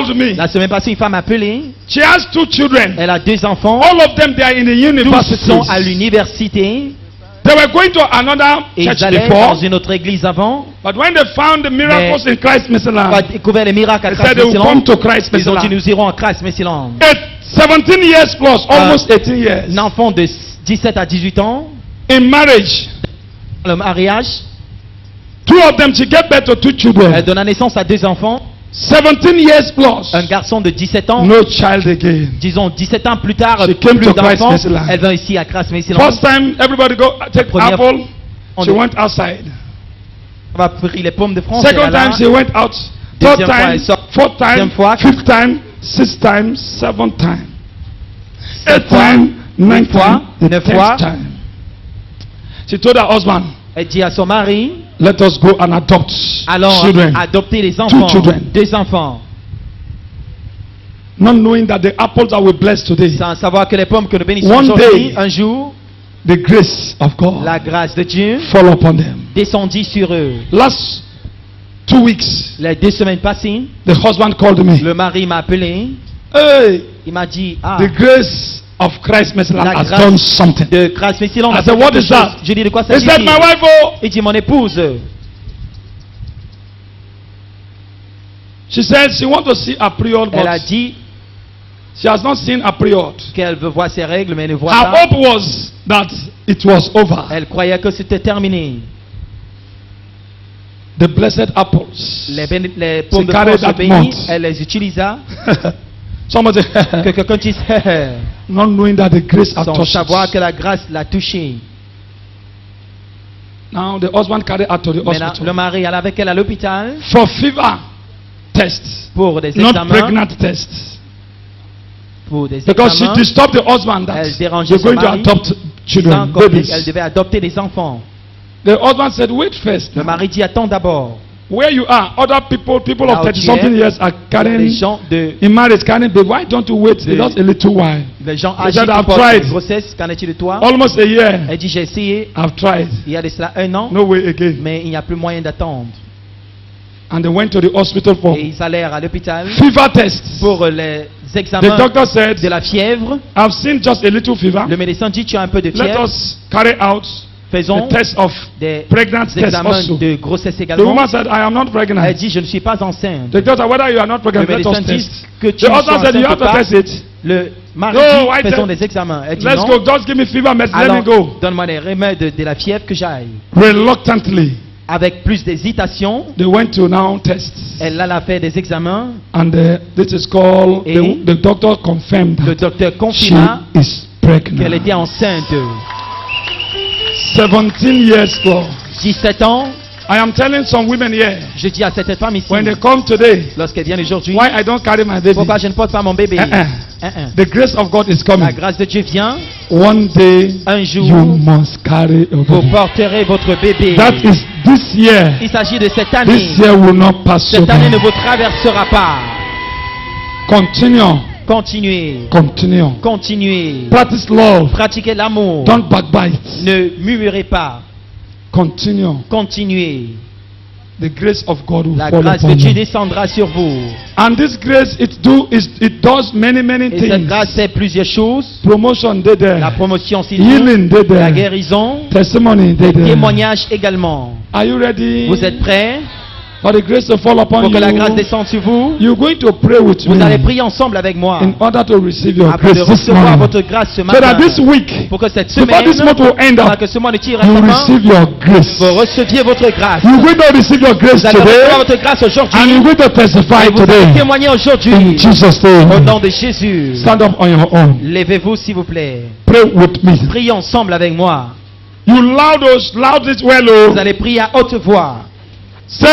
me. La semaine passée, une femme m'a appelé. She has 2 children. Elle a 2 enfants. All of them, they are in the Tous university. sont à l'université. They were going to another Et church ils allaient before. dans une autre église avant. But when they found the miracles in Christ On a Messeland, découvert les miracles à they Christ said they will come Messeland. to Christ Ils ont dit Messeland. nous irons à Christ Messeland. 17 years plus, almost 18 years. Un enfant de 17 à 18 ans. In marriage, Le mariage. 2 of them, she gave birth to 2 Elle children. donna naissance à 2 enfants. 17 years plus, Un garçon de 17 ans. no child again. Disons 17 ans plus tard, She came plus to Christ d'enfants. Messeland. Elle vint ici à Christ Messeland. First time, everybody go take Première apple. fois, She went outside. On va pris les pommes de France. elle Second alla. time, she went out. Third Deuxième fois, time, elle sort. fourth time, Deuxième fois, 5th time, 6th time, 7th time, 8th fois, time, 9th fois, time, the 9 10th fois. time. She told her husband, Elle dit à son mari, let us go and adopt alors children. adopter les enfants. children. 2 enfants. Not knowing that the apples that we bless today, Sans savoir que les pommes que nous bénissons One aujourd'hui, day, un jour, the grace of God la grâce de Dieu fall upon them. descendit sur eux. Last 2 weeks, Les 2 semaines passées, the husband called me. le mari m'a appelé. Hey, Il m'a dit, the grace of Christ Messenger la has grâce done something. de Christ Messeland I a said, fait what quelque is that? chose. Je dis, de quoi He said, s'agit-il? my wife, oh, Il dit, mon épouse, she said she wants to see a period, elle a but dit she has not seen a period. qu'elle veut voir ses règles, mais elle ne voit Her pas. hope was that it was over. Elle croyait que c'était terminé. The blessed apples. Les pommes de carried France that au pays, month. elle les utilisa. Somebody, Que quelqu'un dise, not knowing that the grace has sans touched savoir us. que la grâce l'a touché. Now the husband carried her to the Maintenant, le hospital mari allait avec elle à l'hôpital for fever tests, pour des not examens. pregnant tests, Pour des because she examens. disturbed the husband that Elle dérangeait you're son going to mari, adopt disant children, qu'elle babies. devait adopter des enfants. The husband said, wait first. Le mari dit, attends d'abord. Where you are, other people Là of où 30 tu something es, years are Les carrying gens de in marriage, carrying baby. Why don't you wait just a little while? les gens They âgés said, qui I've portent tried. une grossesse, qu'en est-il de toi? Almost a year. Elle dit, j'ai essayé I've tried. il y a de cela 1 an, No way again. mais il n'y a plus moyen d'attendre. And they went to the hospital for Et ils allèrent à l'hôpital fever tests. pour les The examens doctor said, de la fièvre. I've seen just a little fever. Le médecin dit, tu as un peu de Let fièvre. us carry out Faisons the test of des pregnant test examens also. de grossesse The également. woman said, I am not pregnant. Elle dit, je ne suis pas enceinte. The doctor, whether you are not Le pregnant, let médecin us dit test. que tu The ne sois husband said, you enceinte have to pas. test it. Le mari No, I dit, faisons tell- des examens. Elle dit, Let's non. go. Just give me fever medicine. Let me Alors, go. donne-moi des remèdes de la fièvre que j'aille. Reluctantly, Avec plus d'hésitation, they went to now test. elle a fait des examens. And this is called, Et the doctor confirmed Le that docteur she confirma is qu'elle pregnant. était enceinte. 17 years old. 17 ans. I am telling some women here, Je dis à cette femme ici, when they come today, lorsqu'elle vient aujourd'hui, why I don't carry my baby? pourquoi je ne porte pas mon bébé? The grace of God is La coming. grâce de Dieu vient. One day, Un jour, you must carry a vous baby. porterez votre bébé. That is this year. Il s'agit de cette année. This year will not pass you Cette année ne by. vous traversera pas. Continue. Continuez. Continue. Continuez. Practice love. Pratiquez l'amour. Don't backbite. Ne murmurez pas. Continue. Continuez. The grace of God will La fall grâce de upon Dieu you. descendra sur vous. And this grace, it does many Et cette things. grâce fait plusieurs choses. Promotion, they La there. promotion, c'est Healing, they la there. guérison. Testimony, they there. Témoignage également. Are you ready? Vous êtes prêts For the grace to fall upon pour que la grâce you. descende sur vous? You're going to pray with Vous allez me prier ensemble avec moi in order to receive your afin de grace this recevoir morning. votre grâce ce So matin. that this week, Pour que cette before this month will end semaine, avant up, que ce mois ne tire you à will sa fin, receive your grace. vous receviez votre grâce. You're going to receive your grace Vous allez recevoir today, votre grâce and aujourd'hui. you're going to testify Et vous allez today. témoigner In aujourd'hui. Jesus' Au name. nom de Jésus. Stand up on your own. Levez-vous s'il vous plaît. Pray with me. Priez ensemble avec moi. You loud it well, Vous oh. allez prier à haute voix. Say,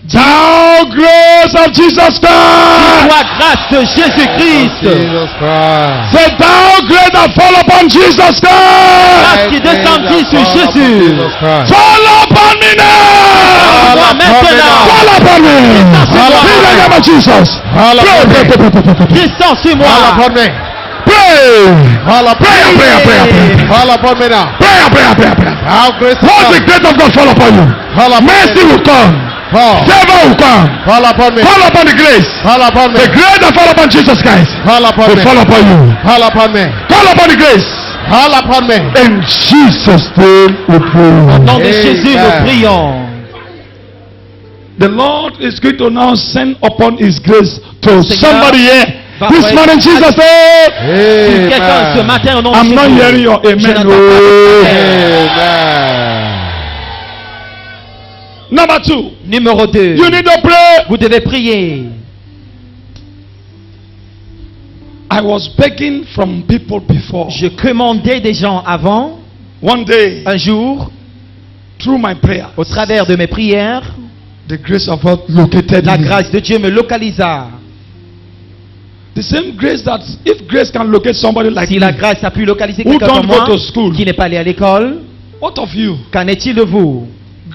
thou grace of Jesus Christ. Toi, grâce de Jésus-Christ. Jesus Christ. Say, thou grace that fall upon Jesus Grâce Christ. qui descendit sur Jésus. Jesus Christ. Fall upon me now. Moi maintenant. Fall upon me. In the name of Jesus. Fall Pray, upon pray, me. pray, pray, pray, pray, pray. Descends sur Fall moi. upon me. Pray. Fall upon Prayer, me. prayer, prayer, prayer. Fall upon me now. Prayer, prayer, prayer, prayer. How grace to Once the come. grace of God fall upon you, Fall upon mercy me. will come. Call. Favor will come. Call upon me. Call upon the grace. Call upon me. The grace that fall upon Jesus Christ Call upon will me. fall upon you. Call upon me. Call upon the grace. Call upon me. In Jesus' name we Au pray. Amen. nom de Jésus, nous prions. The Lord is going to now send upon His grace to Seigneur somebody here. va This envoyer- morning, Jesus name. Quelqu'un ce Amen. matin au nom de I'm Jésus. not hearing your Je amen. n'entends Oh. pas de Amen. Number 2, Numéro 2. you need to pray. Vous devez prier. I was begging from people before. Je commandais des gens avant. One day, Un jour, through my prayer, au travers de mes prières, the grace of God located la me. grâce de Dieu me localisa. The same grace that if grace can locate somebody like Si me, la grâce a pu localiser Who quelqu'un don't comme moi, go to school? qui n'est pas allé à l'école, what of you? qu'en est-il de vous?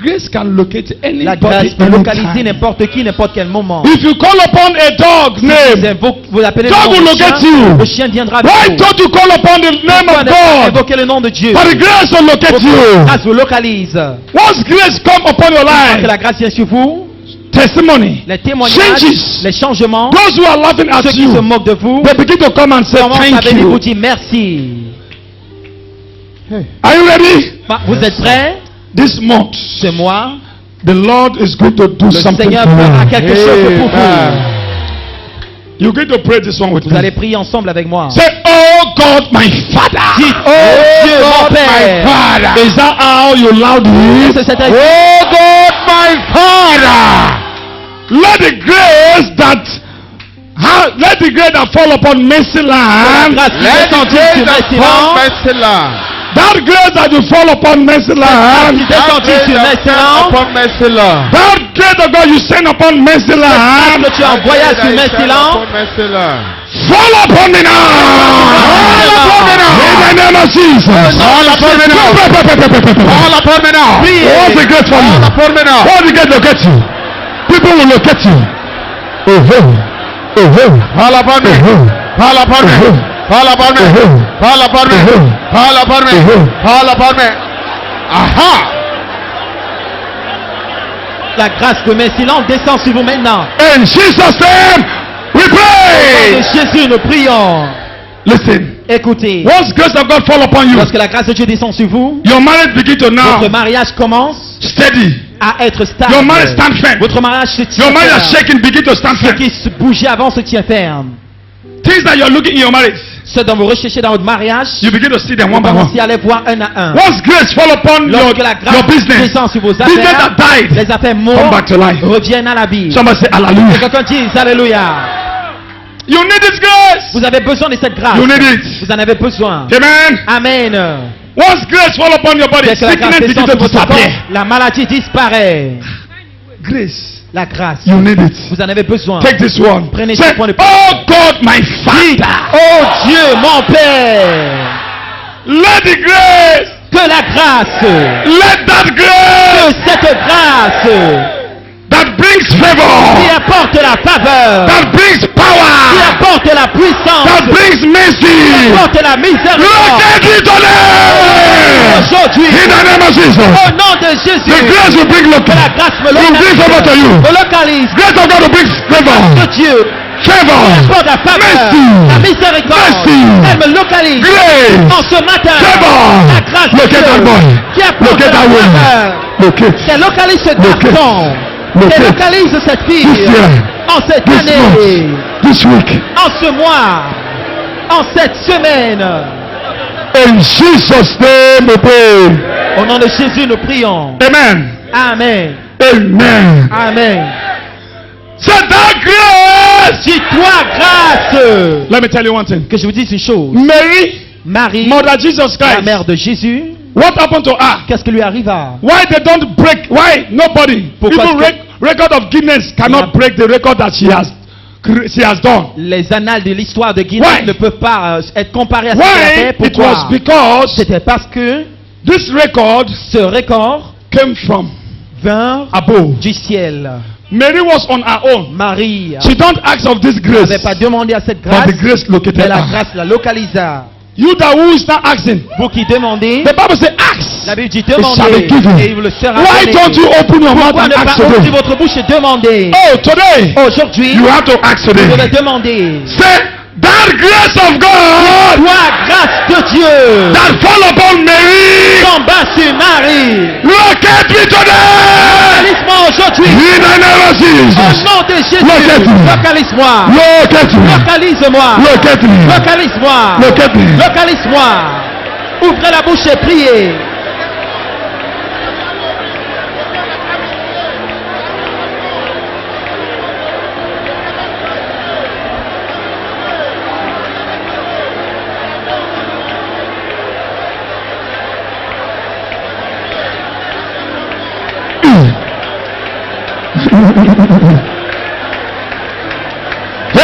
Grace can locate La anybody grâce peut localiser anytime. n'importe qui, n'importe quel moment. If you call upon a dog name, Vous appelez God le nom will du locate chien, you. le chien viendra avec why vous. don't you call upon the name Pourquoi of ne pas God? invoquer le nom de Dieu? For the grace to locate Pourquoi la you. grâce vous localise. Once grace come upon your Quand life, la grâce vient sur vous, testimony, les témoignages, changes. les changements, Those who are laughing at ceux qui se you, moquent de vous, they begin to come and say commencent à thank venir vous you. dire merci. Are you ready? Vous êtes prêts? This month, Ce mois, the Lord is going to do le something Seigneur for fera you. quelque chose pour vous. You're going to pray this one with Vous allez me. prier ensemble avec moi. Say, oh God, my Father. Dites, oh Dieu, mon Père. Father. Is that how you loud it? C'est cette Oh God, my Father. Let the grace that fall upon Mercy Land. grâce qui descendit sur Messie-Land, That grace that will fall upon Mercy Land. qui descendit sur Messie-Land, That grace of God you send upon Mercy Land. que tu envoyais sur Messie-Land, Fall upon me now. Fall upon me now. In the name of Jesus. Fall upon me now. Fall upon me now. Priez. What's the grace for you? Fall upon me now. What's the grace locate you? People will locate you. Oh, oh, oh. Fall upon me. Fall upon me. Fall upon me. Fall upon me. Fall upon me. Fall upon me. Aha. la grâce de Messie-Land descend sur vous maintenant. In Jesus' name, we Au nom pray. de Jésus, nous prions. Listen. Écoutez, Once grace of God fall upon you, lorsque la grâce de Dieu descend sur vous, your marriage begin to now votre mariage commence steady. à être stable. Your marriage stand firm. Votre mariage se tient Your marriage is ferme. shaking, begin to stand Ce firm. qui se bougeait avant se tient ferme. Things that you're looking in your marriage, Ce dont vous recherchez dans votre mariage, you begin to see them vous one by one. commencez à les voir un à un. Once grace fall upon Lorsque la grâce your business, descend sur vos business affaires, that died, les affaires come mortes back to life. reviennent à la vie. Somebody say Et hallelujah. quelqu'un dise Alléluia. You need this grace. Vous avez besoin de cette grâce. You need it. Vous en avez besoin. Amen. Amen. Once grace fall upon your body, Dès que la grâce sickness begin descend to sur votre corps, disappear. la maladie disparaît. Grace. La grâce. You need it. Vous en avez besoin. Take this one. Prenez Say, ce point de oh God, my Father. Oh Dieu, mon Père, Let the grace, que la grâce, let that grace que cette grâce that brings qui favor, apporte la faveur, that brings qui power, apporte la puissance, that brings qui mercy, apporte la miséricorde. locate it today. Aujourd'hui, In the name of Jesus. au nom de The Jésus, grace will bring que la locate. grâce me Will bring favor to you. me localise. Grace of God will bring Que favor, Dieu favor, apporte la faveur, Merci. la miséricorde. Merci. Elle me localise. grace, En ce matin, favor. la grâce de Locate that Dieu boy. qui apporte Locate la that woman. faveur, Locate. qui localise ce Locate. garçon, qui Locate. localise cette This fille, year, en cette this année, month, this week. en ce mois, en cette semaine. In Jesus' name we pray. Au nom de Jésus, nous prions. Amen. Amen. Amen. Amen. Say that grace. Dis-toi grâce. Let me tell you one thing. Que je vous dise une chose. Mary, Marie, Mother Jesus la Christ. mère de Jésus, What happened to her? qu'est-ce qui lui arriva? Why they don't break? Why nobody? Pourquoi Even est-ce que- record of Guinness cannot break the record that she has done. Les annales de l'histoire de Guinness Why? ne peuvent pas être comparées à ce qu'elle a Why? fait. It was Pourquoi? because C'était parce que this record ce record came from vint above. du ciel. Mary was on her own. Marie She don't ask of this grace, n'avait pas demandé à cette but grâce, the grace located mais la her. grâce la localisa. You that who is not asking. Vous qui demandez, The Bible says ask. la Bible dit shall be demandez given. et il vous le sera Why donné. don't you open your mouth Pourquoi and ne ask pas ouvrir today? votre bouche et demander? Oh, today. Aujourd'hui, You have to ask vous devez today. demander. Say, that grace of God Toi, grâce de Dieu, that fall upon Mary, combat sur Marie. locate me today. Localise-moi aujourd'hui. In the name of Au Jesus. nom de Jésus, Locate-moi. localise-moi. Locate me. Localise-moi. Locate me. Localise-moi. Locate me. Localise-moi. Ouvrez la bouche et priez.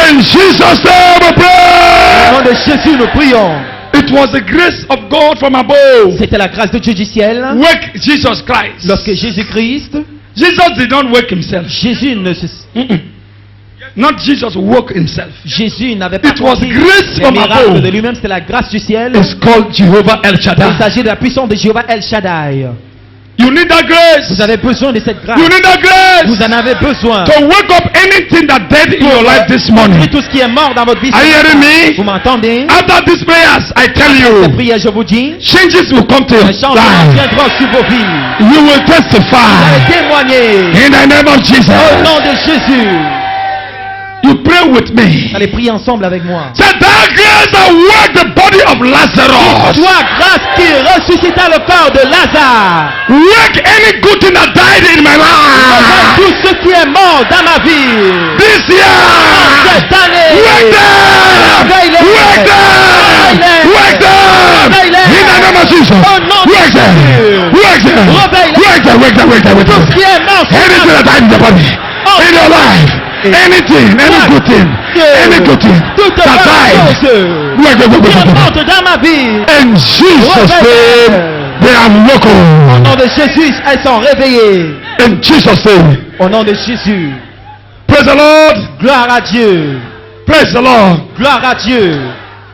In Jesus' name we Au pray. nom de Jésus, nous prions. It was the grace of God from above. C'était la grâce de Dieu du ciel. Wake Jesus Christ. Lorsque Jésus-Christ, Jesus did not wake himself. Jésus ne se... Not Jesus woke himself. Jésus n'avait pas It was compris grace les from miracles above. de lui-même, c'était la grâce du ciel. It's called Jehovah El Il Shaddai. s'agit de la puissance de Jéhovah El Shaddai. You need that grace. Vous avez besoin de cette grâce. You need that grace Vous en avez besoin. to wake up anything that dead in your life this Et morning. tout ce qui est mort dans votre vie. Are you hearing me? Vous m'entendez? After these prayers, I tell Cette you, prière, je vous dis, changes will come to your un changement life. viendra sur vos vies. You will Vous allez testify témoigner. in the name of Au Jesus. nom de Jésus. You pray with me. Allez prier ensemble avec moi. Say that grace that worked the body of Lazarus. Toi, grâce qui ressuscita le corps de Lazare. Work any good thing that died in my life. Tout ce qui est mort dans ma vie. This year. Cette année. Wake them! Wake them! Wake them! In the name of Jesus! Wake them! Wake them! Wake them! Wake them! Wake them! Wake Tout ce them! qui est mort sur Anything ma that died in the body, in your life, anything, any good thing, any good thing toute that bonne died, chose wake them! Wake qui est them! morte dans ma vie. In Jesus' name, they are Au local. nom de Jésus, elles sont réveillées. In Jesus' name, Au nom de Jésus. praise the Lord. Gloire à Dieu. Praise the Lord. Gloire à Dieu.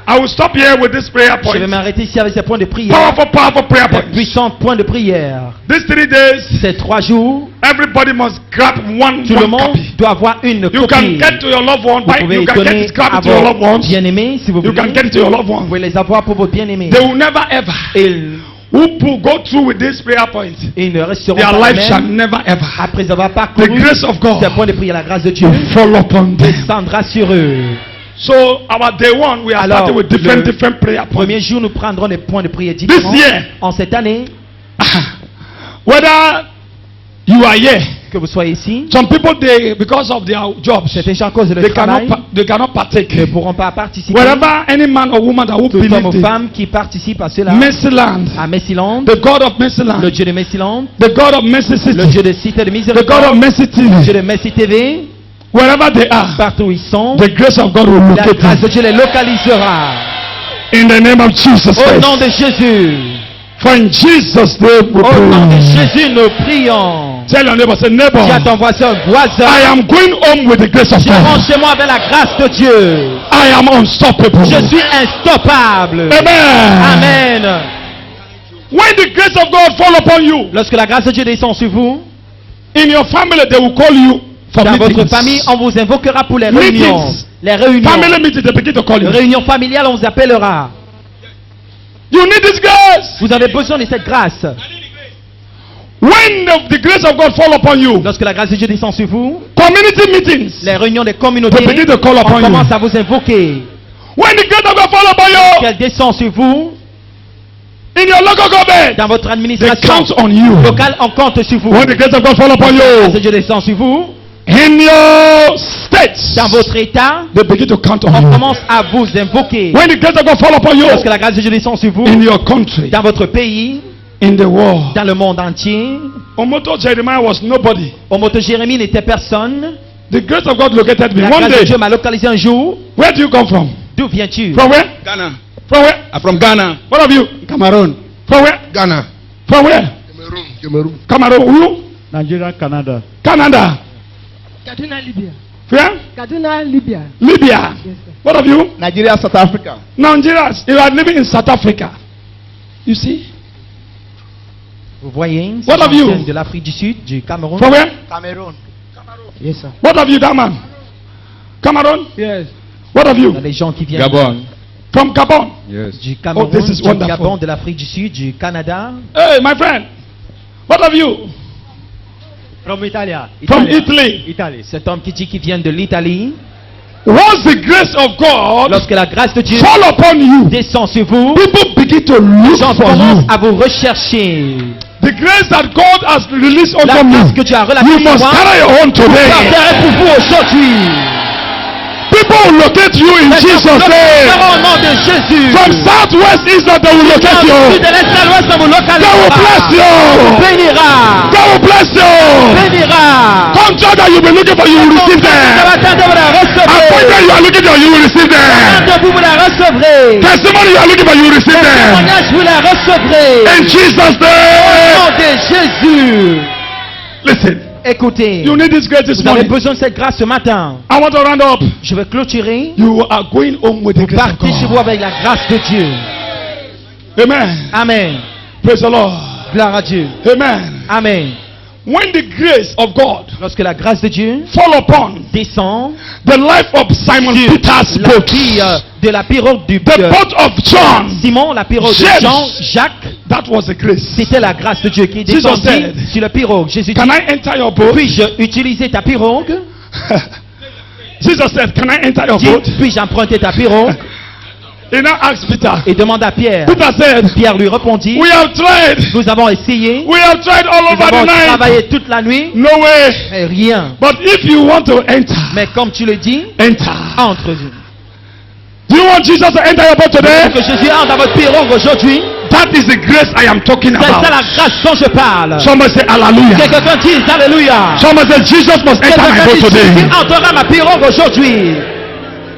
I will stop here with this prayer Je vais point. m'arrêter ici avec ces points de prière. Powerful, powerful prayer Ces point. puissants points de prière. These 3 days, Ces 3 jours, everybody must grab one tout le monde copy. doit avoir une You can copie. get to your loved one. Vous pouvez You can get donner it, grab à it to your loved vos ones. bien-aimés si vous You can voulez. get it to your loved Vous one. pouvez les avoir pour vos bien-aimés. They will never ever. Ils Who go through with this prayer point, ne resteront their pas life les shall mêmes never ever après avoir The parcouru grace of God ces points de prière. La grâce de Dieu will fall upon them. descendra sur eux. So our day one, we are Alors, starting with different le prayer points. Premier jour, nous prendrons des points de prière différents. This year, En cette année, whether you are here, que vous soyez ici, some people they because of their jobs certains gens à cause de leur they travail they cannot partake. ne pourront pas participer. Wherever any man or woman that who Tout homme believe ou in femme qui participe à cela, Mercyland, à Messiland, the God of Mercyland, le Dieu de Messiland, the God of Mercy le City, Dieu de Cité de the God Miséricorde, of Mercy le Dieu TV, de Messi TV, wherever they are, partout où ils sont, the grace of God will la locate grâce de them. Dieu les localisera. In the name of Jesus Au nom Christ. de Jésus, For in Jesus' name we au nom de pray. Jésus, nous prions. Tell your neighbor, say neighbor, Dis à ton voisin, I am going home with the grace of je rentre God. chez moi avec la grâce de Dieu. I am unstoppable. Je suis instoppable. Amen. Amen. When the grace of God fall upon you, Lorsque la grâce de Dieu descend sur vous, in your family they will call you for dans votre meetings. famille, on vous invoquera pour les Meetings. réunions. Les réunions. Family meetings, they begin to call you. Réunions familiales, on vous appellera. You need this grace. Vous avez besoin de cette grâce. When the grace of God fall upon you, Lorsque la grâce de Dieu descend sur vous, community meetings, les réunions des communautés, they begin to call on upon you. commence à vous invoquer. When the grace of God fall upon you, Qu'elle descend sur vous, in your local government, dans votre they administration count on you. locale, on compte sur vous. When the grace of God fall upon La grâce de you, Dieu descend sur vous, in your states, dans votre état, they begin to count on on you. commence à vous invoquer. When the grace of God fall upon you, Lorsque la grâce de Dieu descend sur vous, in your country, dans votre pays, in the world. dans le monde entier, Omoto Jeremiah was nobody. Omoto Jérémie n'était personne. The grace of God located me. La One grâce de day, Dieu m'a localisé un jour. where do you come from? D'où viens-tu? From where? Ghana. From where? I'm from Ghana. What of you? Cameroon. From where? Ghana. From where? Cameroon. Cameroon. You? Nigeria, Canada. Canada. Kaduna, Libya. Where? Kaduna, Libya. Libya. Yes, sir. What of you? Nigeria, South Africa. Nigeria. You are living in South Africa. You see? Vous voyez, What ces of you? gens viennent de l'Afrique du Sud, du Cameroun. From where? Cameroon. Yes, sir. What of you, that man? Cameroon? Yes. What of Il y you? a des gens qui viennent Gabon. From Gabon. Yes. du Cameroun, Oh, this is du wonderful. Gabon, de l'Afrique du Sud, du Canada. Hey, my friend. What of you? From Italia. From Italy. Italy. Cet homme qui dit qu'il vient de l'Italie. Once the grace of God Lorsque la grâce de Dieu fall upon you, descend sur vous, people begin to les look gens for commencent you. à vous rechercher. The grace that God has released La unto grâce que me, tu as relativement you must carry your own today. pour vous aujourd'hui. People will locate you in Jesus' name. Au nom de Jésus. From southwest, east, north, they will locate Du you. de l'est à l'ouest, on vous They will bless localisera. you. Bénira. They will bless you. Bénira. Contract that you've been looking for, you will receive them. Appointment you are looking for, you will receive them. Vous la recevrez. Testimony you are looking for, you will receive them. Témoignage, vous la recevrez. In Jesus' Au name. nom de Jésus. Listen, Écoutez, you need this grace this vous avez morning. besoin de cette grâce ce matin. I want to round up. Je vais clôturer. You are going home with the grace of Partez chez vous God. avec la grâce de Dieu. Amen. Amen. Praise the Lord. Gloire à Dieu. Amen. Amen. When the grace of God Lorsque la grâce de Dieu fall upon descend the life of Simon sur Peter's la boat, vie de la pirogue du the boat of John, Simon, la pirogue de James. Jean, Jacques, that was the grace. c'était la grâce de Dieu qui Jesus descendit said, sur la pirogue. Jésus dit, Can I enter your boat? puis-je utiliser ta pirogue? Jesus said, Can I enter your Dit, boat? puis-je emprunter ta pirogue? He now asked Peter. Et demanda à Pierre. Peter said, Pierre lui répondit, We have tried. nous avons essayé, We have tried all nous over the avons night. travaillé toute la nuit, No way. mais rien. But if you want to enter, Mais comme tu le dis, enter. entre. Do you want Jesus to enter your boat today? Que Jésus entre dans votre pirogue aujourd'hui. That is the grace I am talking C'est ça about. la grâce dont je parle. Somebody say hallelujah. Que quelqu'un dise Alléluia. Somebody say Jesus must Que enter my quelqu'un boat dise Jésus today. entrera ma pirogue aujourd'hui.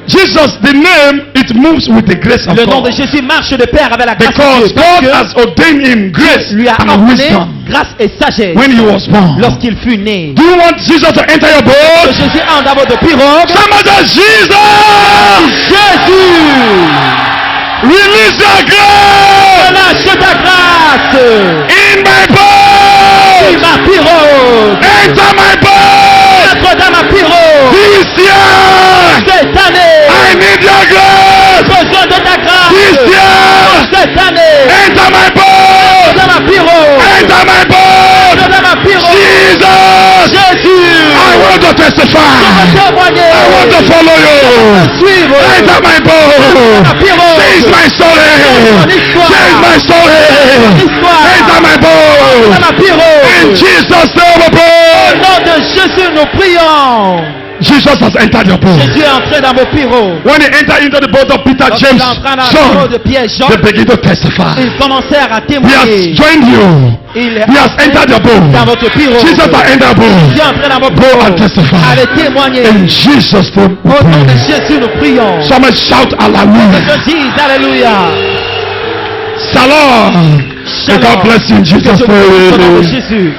Jesus, the name, it moves with the grace of Le nom de God. Jésus marche de pair avec la grâce Because de Dieu. Parce God que has ordained him grace lui a and ordonné wisdom grâce et sagesse when he was born. lorsqu'il fut né. Do you want Jesus to enter your Que boat? Jésus entre dans votre pirogue. Somebody say Jesus! Jésus, Release your grace relâche ta grâce in my boat! sur ma pirogue. Enter my boat! Entre dans ma pirogue. This year! Cette année, I need your grace! besoin de ta grâce. This year! Cette année, Enter my boat! dans ma pirogue. Enter my boat! Dans ma pirogue. Jesus! Jésus, I want to testify! témoigner. I want to follow you! Suivre. Enter my boat! Ma pirogue. Change my story! Change my story! Enter my Dans boat! ma In pirogue. Jesus' name we Au pray! nom de Jésus, nous prions. Jesus has entered your boat. Jésus est entré dans vos pirogues. When he entered into the boat of Peter, Lorsqu'il James, est entré dans la pirogue John, de Pierre, Jean, they begin to testify. ils commencèrent à He has témoigner. joined you. Il est He has entered your entré dans boat. votre pirogue. Jesus has entered your Jésus est boat. entré dans vos Go and pirogues. testify. Allez témoigner. In Jesus' name we Au nom de pray. Jésus, nous prions. Somebody shout hallelujah. Je dis Alléluia. Shalom. May God bless you in Que Dieu Jesus' vous bénisse au nom de name. Jésus.